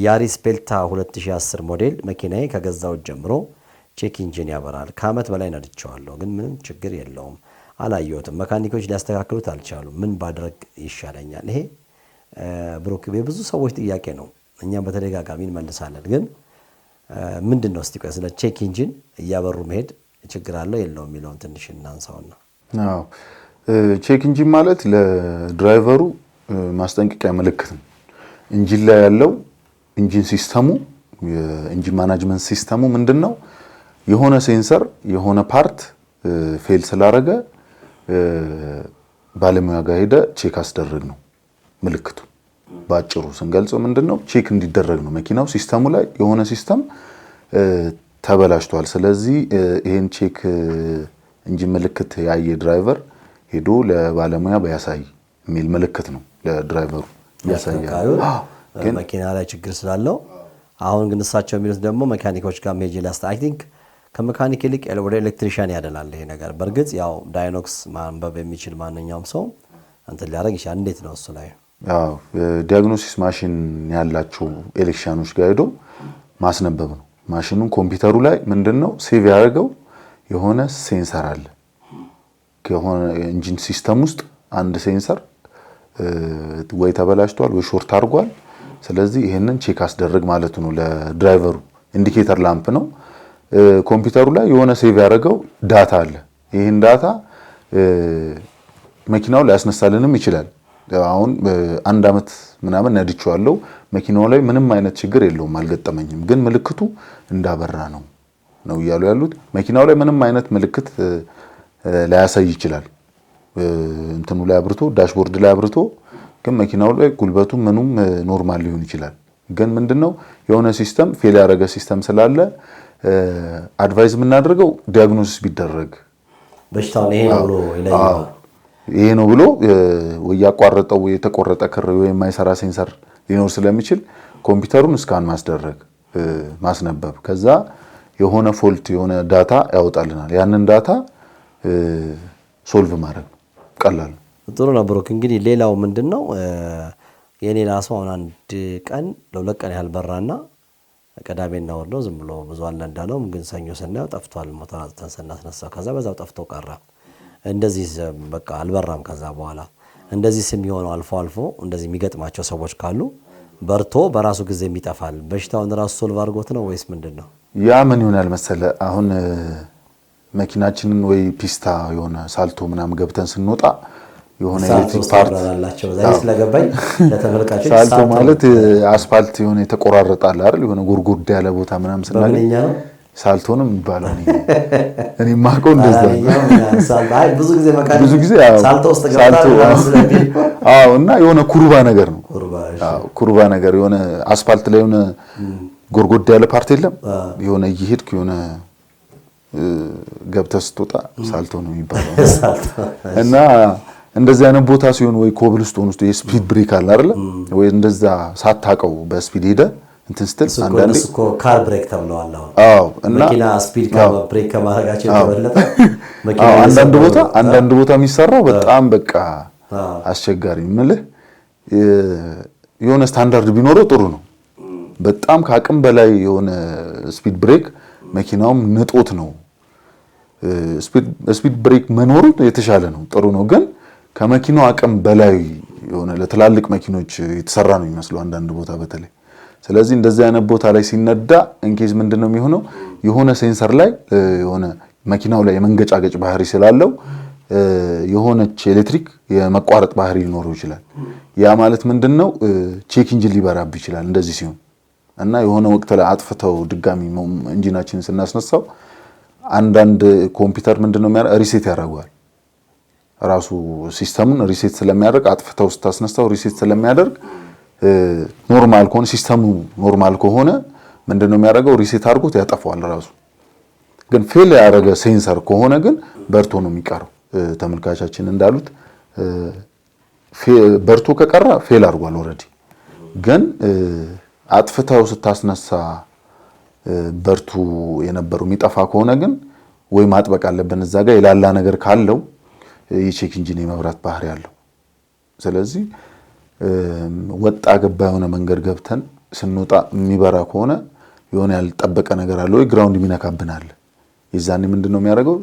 ያሪስ ፔልታ 2010 ሞዴል መኪናዬ ከገዛው ጀምሮ ቼክ ኢንጂን ያበራል። ከአመት በላይ ነድቼዋለሁ፣ ግን ምንም ችግር የለውም። አላየሁትም። መካኒኮች ሊያስተካክሉት አልቻሉም። ምን ባድረግ ይሻለኛል? ይሄ ብሩክ የብዙ ሰዎች ጥያቄ ነው። እኛም በተደጋጋሚ እንመልሳለን። ግን ምንድነው እስቲ ቆይ ስለ ቼክ ኢንጂን እያበሩ መሄድ ችግር አለው የለውም የሚለውን ትንሽ እናንሳውና። አዎ ቼክ ኢንጂን ማለት ለድራይቨሩ ማስጠንቀቂያ ምልክት ነው። ኢንጂን ላይ ያለው ኢንጂን ሲስተሙ የኢንጂን ማኔጅመንት ሲስተሙ ምንድነው? የሆነ ሴንሰር የሆነ ፓርት ፌል ስላደረገ ባለሙያ ጋር ሄደ ቼክ አስደረግ ነው ምልክቱ። ባጭሩ ስንገልጸው ምንድነው? ቼክ እንዲደረግ ነው። መኪናው ሲስተሙ ላይ የሆነ ሲስተም ተበላሽቷል። ስለዚህ ይሄን ቼክ ኢንጂን ምልክት ያየ ድራይቨር ሄዶ ለባለሙያ ቢያሳይ የሚል ምልክት ነው ለድራይቨሩ ያሳያል። ግን መኪና ላይ ችግር ስላለው አሁን ግን እሳቸው የሚሉት ደግሞ መካኒኮች ጋር ሜጅ ላስታ አይ ቲንክ ከመካኒክ ይልቅ ወደ ኤሌክትሪሻን ያደላል ይሄ ነገር። በርግጥ ያው ዳይኖክስ ማንበብ የሚችል ማንኛውም ሰው እንትን ሊያደርግ ይችላል። እንዴት ነው እሱ ላይ? ያው ዲያግኖሲስ ማሽን ያላቸው ኤሌክትሪሻኖች ጋር ሄዶ ማስነበብ ነው። ማሽኑን ኮምፒውተሩ ላይ ምንድነው ሴቭ ያደርገው የሆነ ሴንሰር አለ። ከሆነ ኢንጂን ሲስተም ውስጥ አንድ ሴንሰር ወይ ተበላሽቷል ወይ ሾርት አድርጓል። ስለዚህ ይሄንን ቼክ አስደርግ ማለት ነው። ለድራይቨሩ ኢንዲኬተር ላምፕ ነው። ኮምፒውተሩ ላይ የሆነ ሴቭ ያደረገው ዳታ አለ። ይሄን ዳታ መኪናው ላይ ያስነሳልንም ይችላል። አሁን አንድ አመት ምናምን ነድቼዋለሁ፣ መኪናው ላይ ምንም አይነት ችግር የለውም፣ አልገጠመኝም። ግን ምልክቱ እንዳበራ ነው እያሉ ያሉት። መኪናው ላይ ምንም አይነት ምልክት ላያሳይ ይችላል። እንትኑ ላይ አብርቶ ዳሽቦርድ ላይ አብርቶ ግን መኪናው ላይ ጉልበቱ ምኑም ኖርማል ሊሆን ይችላል። ግን ምንድነው የሆነ ሲስተም ፌል ያደረገ ሲስተም ስላለ አድቫይስ የምናደርገው ዲያግኖሲስ ቢደረግ በሽታው ይሄ ነው ብሎ ይለያል። ይሄ ነው ብሎ ወይ ያቋረጠው ወይ የተቆረጠ ክር ወይ የማይሰራ ሴንሰር ሊኖር ስለሚችል ኮምፒውተሩን ስካን ማስደረግ ማስነበብ፣ ከዛ የሆነ ፎልት የሆነ ዳታ ያወጣልናል። ያንን ዳታ ሶልቭ ማድረግ ቀላል ነው። ጥሩ ነው ብሩክ። እንግዲህ ሌላው ምንድነው የኔ ራሱ አሁን አንድ ቀን ለሁለት ቀን ያህል በራና ቀዳሜና እሑድ ነው ዝም ብሎ ብዙ አልነዳነውም። ግን ሰኞ ስናየው ጠፍቷል። ሞተር አጥተን ስናስነሳው ከዛ በዛው ጠፍቶ ቀረ። እንደዚህ በቃ አልበራም። ከዛ በኋላ እንደዚህ የሚሆነው አልፎ አልፎ እንደዚህ የሚገጥማቸው ሰዎች ካሉ በርቶ በራሱ ጊዜ የሚጠፋል። በሽታውን ራሱ ሶልቭ አድርጎት ነው ወይስ ምንድነው? ያ ምን ይሆናል መሰለ አሁን መኪናችንን ወይ ፒስታ የሆነ ሳልቶ ምናምን ገብተን ስንወጣ የሆነ ኤሌክትሪክ ፓርት አላቸው ዛሬ ስለገባኝ ለተመልካቾች ሳልቶ ማለት አስፋልት የሆነ የተቆራረጣል አይደል? የሆነ ጉርጉድ ያለ ቦታ ምናምን ስናገኝ ሳልቶ ነው የሚባለው። እኔ ማውቀው እንደዛ አይ ብዙ ጊዜ ሳልቶ ውስጥ ገብታ እና የሆነ ኩርባ ነገር ነው። ኩርባ ነገር የሆነ አስፋልት ላይ የሆነ ጉርጉድ ያለ ፓርት የለም የሆነ እየሄድክ የሆነ ገብተህ ስትወጣ ሳልቶ ነው የሚባለው። እና እንደዚህ አይነት ቦታ ሲሆን ወይ ኮብልስቶን ውስጥ የስፒድ ብሬክ አለ አይደል? ወይ እንደዛ ሳታቀው በስፒድ ሄደ እንትን ስትል አንዳንዴ እኮ ካር ብሬክ ተብለዋል። እና መኪና ስፒድ ብሬክ ከማድረጋቸው የተበለጠ መኪና አንዳንድ ቦታ የሚሰራው በጣም በቃ አስቸጋሪ ምልህ የሆነ ስታንዳርድ ቢኖረው ጥሩ ነው። በጣም ከአቅም በላይ የሆነ ስፒድ ብሬክ መኪናውም ንጦት ነው። ስፒድ ብሬክ መኖሩ የተሻለ ነው፣ ጥሩ ነው። ግን ከመኪናው አቅም በላይ የሆነ ለትላልቅ መኪኖች የተሰራ ነው የሚመስለው አንዳንድ ቦታ በተለይ። ስለዚህ እንደዚህ አይነት ቦታ ላይ ሲነዳ እንኬዝ ምንድነው የሚሆነው? የሆነ ሴንሰር ላይ የሆነ መኪናው ላይ የመንገጫገጭ ባህሪ ስላለው የሆነች ኤሌክትሪክ የመቋረጥ ባህሪ ሊኖረው ይችላል። ያ ማለት ምንድነው? ቼክ ኢንጂን ሊበራብ ይችላል እንደዚህ ሲሆን እና የሆነ ወቅት ላይ አጥፍተው ድጋሚ ኢንጂናችንን ስናስነሳው አንዳንድ ኮምፒውተር ምንድነው የሚያደርገው? ሪሴት ያደርገዋል። ራሱ ሲስተሙን ሪሴት ስለሚያደርግ አጥፍተው ስታስነሳው ሪሴት ስለሚያደርግ ኖርማል ከሆነ ሲስተሙ ኖርማል ከሆነ ምንድነው የሚያደርገው? ሪሴት አድርጎት ያጠፋዋል ራሱ። ግን ፌል ያደረገ ሴንሰር ከሆነ ግን በርቶ ነው የሚቀረው። ተመልካቻችን እንዳሉት በርቶ ከቀረ ፌል አድርጓል ኦልሬዲ። ግን አጥፍተው ስታስነሳ በርቱ የነበረው የሚጠፋ ከሆነ ግን ወይ ማጥበቅ አለብን እዛ ጋር የላላ ነገር ካለው የቼክ ኢንጂን የመብራት ባህሪ ያለው። ስለዚህ ወጣ ገባ የሆነ መንገድ ገብተን ስንወጣ የሚበራ ከሆነ የሆነ ያልጠበቀ ነገር አለ ወይ ግራውንድ የሚነካብናል። የዛኔ ምንድነው የሚያደርገው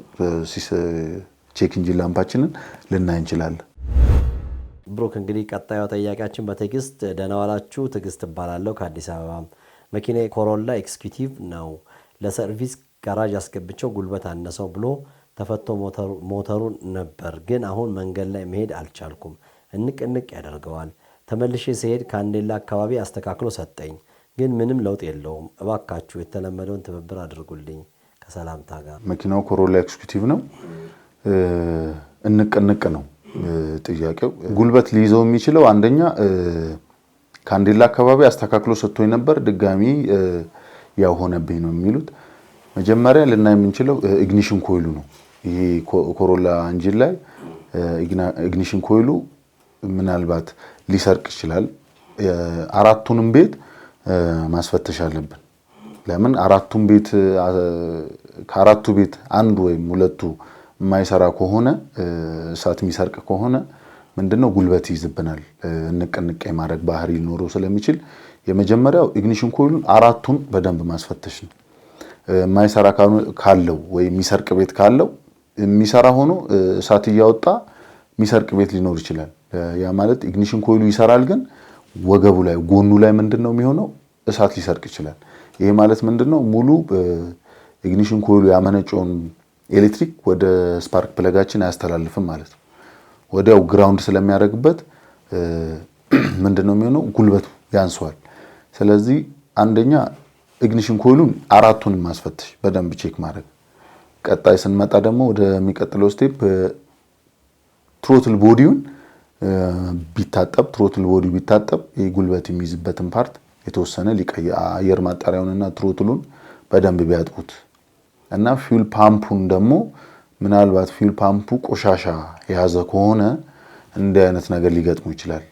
ቼክ ኢንጂን ላምፓችንን ልናይ እንችላለን። ብሩክ እንግዲህ ቀጣዩ ጥያቄያችን በቴክስት ደህና ዋላችሁ ትዕግስት እባላለሁ ከአዲስ አበባ መኪና ኮሮላ ኤክስኪዩቲቭ ነው ለሰርቪስ ጋራጅ አስገብቸው ጉልበት አነሰው ብሎ ተፈቶ ሞተሩን ነበር ግን አሁን መንገድ ላይ መሄድ አልቻልኩም እንቅንቅ ያደርገዋል ተመልሼ ሲሄድ ካንዴላ አካባቢ አስተካክሎ ሰጠኝ ግን ምንም ለውጥ የለውም እባካችሁ የተለመደውን ትብብር አድርጉልኝ ከሰላምታ ጋር። መኪናው ኮሮላ ኤክስኪዩቲቭ ነው እንቅንቅ ነው ጥያቄው። ጉልበት ሊይዘው የሚችለው አንደኛ ካንዴላ አካባቢ አስተካክሎ ሰጥቶኝ ነበር ድጋሚ ያው ሆነብኝ ነው የሚሉት። መጀመሪያ ልናይ የምንችለው ኢግኒሽን ኮይሉ ነው። ይሄ ኮሮላ ኢንጂን ላይ ኢግኒሽን ኮይሉ ምናልባት ሊሰርቅ ይችላል። አራቱንም ቤት ማስፈተሽ አለብን። ለምን አራቱም ቤት ከአራቱ ቤት አንዱ ወይም ሁለቱ የማይሰራ ከሆነ እሳት የሚሰርቅ ከሆነ ምንድነው ጉልበት ይዝብናል እንቅንቅ የማድረግ ባህሪ ሊኖረው ስለሚችል የመጀመሪያው ኢግኒሽን ኮይሉን አራቱን በደንብ ማስፈተሽ ነው። የማይሰራ ካለው ወይ የሚሰርቅ ቤት ካለው የሚሰራ ሆኖ እሳት እያወጣ የሚሰርቅ ቤት ሊኖር ይችላል። ያ ማለት ኢግኒሽን ኮይሉ ይሰራል ግን ወገቡ ላይ ጎኑ ላይ ምንድነው የሚሆነው እሳት ሊሰርቅ ይችላል። ይሄ ማለት ምንድነው ሙሉ ኢግኒሽን ኮይሉ ያመነጨውን ኤሌክትሪክ ወደ ስፓርክ ፕለጋችን አያስተላልፍም ማለት ነው። ወዲያው ግራውንድ ስለሚያደርግበት ምንድነው የሚሆነው ጉልበቱ ያንሰዋል። ስለዚህ አንደኛ ኢግኒሽን ኮይሉን አራቱን ማስፈተሽ በደንብ ቼክ ማድረግ። ቀጣይ ስንመጣ ደግሞ ወደሚቀጥለው ስቴፕ ትሮትል ቦዲውን ቢታጠብ ትሮትል ቦዲው ቢታጠብ የጉልበት የሚይዝበትን ፓርት የተወሰነ ሊቀይ አየር ማጣሪያውንና ትሮትሉን በደንብ ቢያጥቡት እና ፊውል ፓምፑን ደግሞ ምናልባት ፊውል ፓምፑ ቆሻሻ የያዘ ከሆነ እንዲህ አይነት ነገር ሊገጥሙ ይችላል።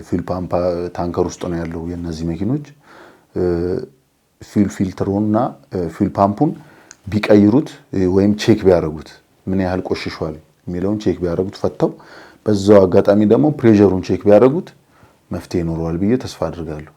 ፊውል ፓምፕ ታንከር ውስጥ ነው ያለው የነዚህ መኪኖች። ፊውል ፊልተሩና ፊውል ፓምፑን ቢቀይሩት ወይም ቼክ ቢያደርጉት ምን ያህል ቆሽሿል የሚለውን ቼክ ቢያደርጉት ፈተው በዛው አጋጣሚ ደግሞ ፕሬሸሩን ቼክ ቢያደርጉት መፍትሄ ይኖረዋል ብዬ ተስፋ አድርጋለሁ።